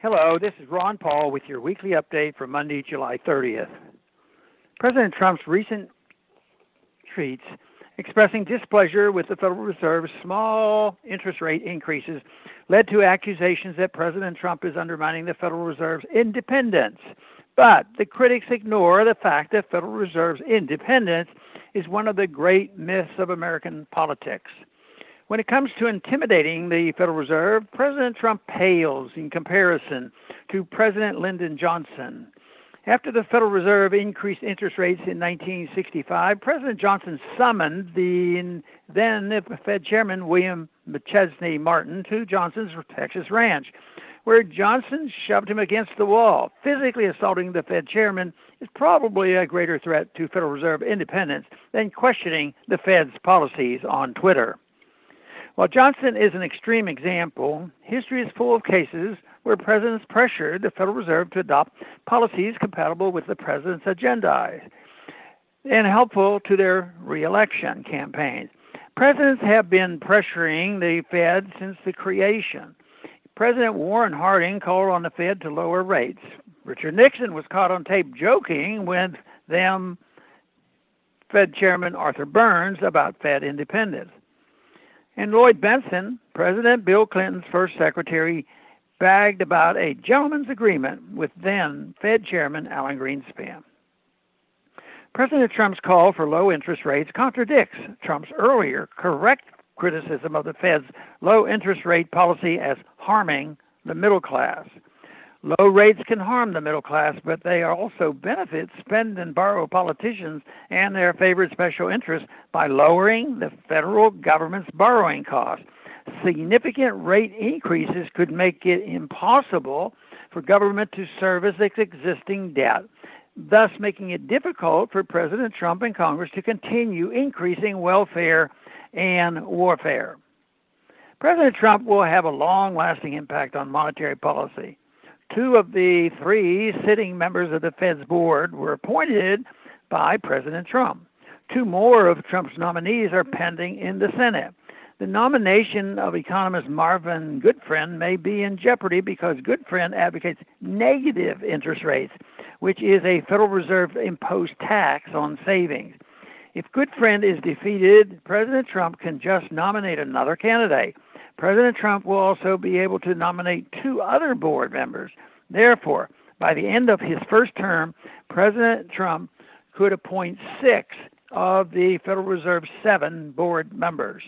Hello, this is Ron Paul with your weekly update for Monday, July 30th. President Trump's recent tweets expressing displeasure with the Federal Reserve's small interest rate increases led to accusations that President Trump is undermining the Federal Reserve's independence. But the critics ignore the fact that Federal Reserve's independence is one of the great myths of American politics. When it comes to intimidating the Federal Reserve, President Trump pales in comparison to President Lyndon Johnson. After the Federal Reserve increased interest rates in 1965, President Johnson summoned the then Fed Chairman William McChesney Martin to Johnson's Texas ranch, where Johnson shoved him against the wall. Physically assaulting the Fed Chairman is probably a greater threat to Federal Reserve independence than questioning the Fed's policies on Twitter. While Johnson is an extreme example, history is full of cases where presidents pressured the Federal Reserve to adopt policies compatible with the president's agenda and helpful to their reelection campaigns. Presidents have been pressuring the Fed since the creation. President Warren Harding called on the Fed to lower rates. Richard Nixon was caught on tape joking with them Fed Chairman Arthur Burns about Fed independence. And Lloyd Bentsen, President Bill Clinton's first secretary, bragged about a gentleman's agreement with then Fed Chairman Alan Greenspan. President Trump's call for low interest rates contradicts Trump's earlier correct criticism of the Fed's low interest rate policy as harming the middle class. Low rates can harm the middle class, but they also benefit spend and borrow politicians and their favorite special interests by lowering the federal government's borrowing costs. Significant rate increases could make it impossible for government to service its existing debt, thus making it difficult for President Trump and Congress to continue increasing welfare and warfare. President Trump will have a long-lasting impact on monetary policy. 2 of the 3 sitting members of the Fed's board were appointed by President Trump. 2 more of Trump's nominees are pending in the Senate. The nomination of economist Marvin Goodfriend may be in jeopardy because Goodfriend advocates negative interest rates, which is a Federal Reserve imposed tax on savings. If Goodfriend is defeated, President Trump can just nominate another candidate. President Trump will also be able to nominate 2 other board members. Therefore, by the end of his first term, President Trump could appoint 6 of the Federal Reserve's 7 board members.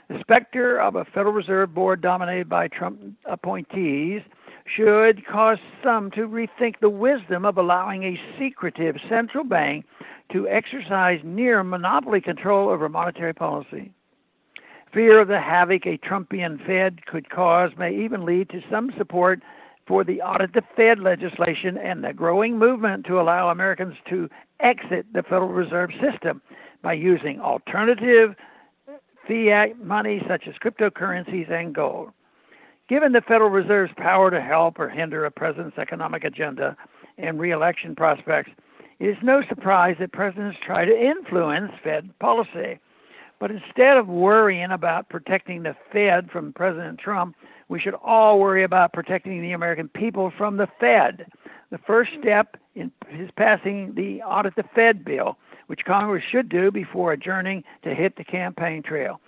The specter of a Federal Reserve board dominated by Trump appointees should cause some to rethink the wisdom of allowing a secretive central bank to exercise near monopoly control over monetary policy. Fear of the havoc a Trumpian Fed could cause may even lead to some support for the Audit the Fed legislation and the growing movement to allow Americans to exit the Federal Reserve System by using alternative fiat money such as cryptocurrencies and gold. Given the Federal Reserve's power to help or hinder a president's economic agenda and reelection prospects, it is no surprise that presidents try to influence Fed policy. But instead of worrying about protecting the Fed from President Trump, we should all worry about protecting the American people from the Fed. The first step is passing the Audit the Fed bill, which Congress should do before adjourning to hit the campaign trail.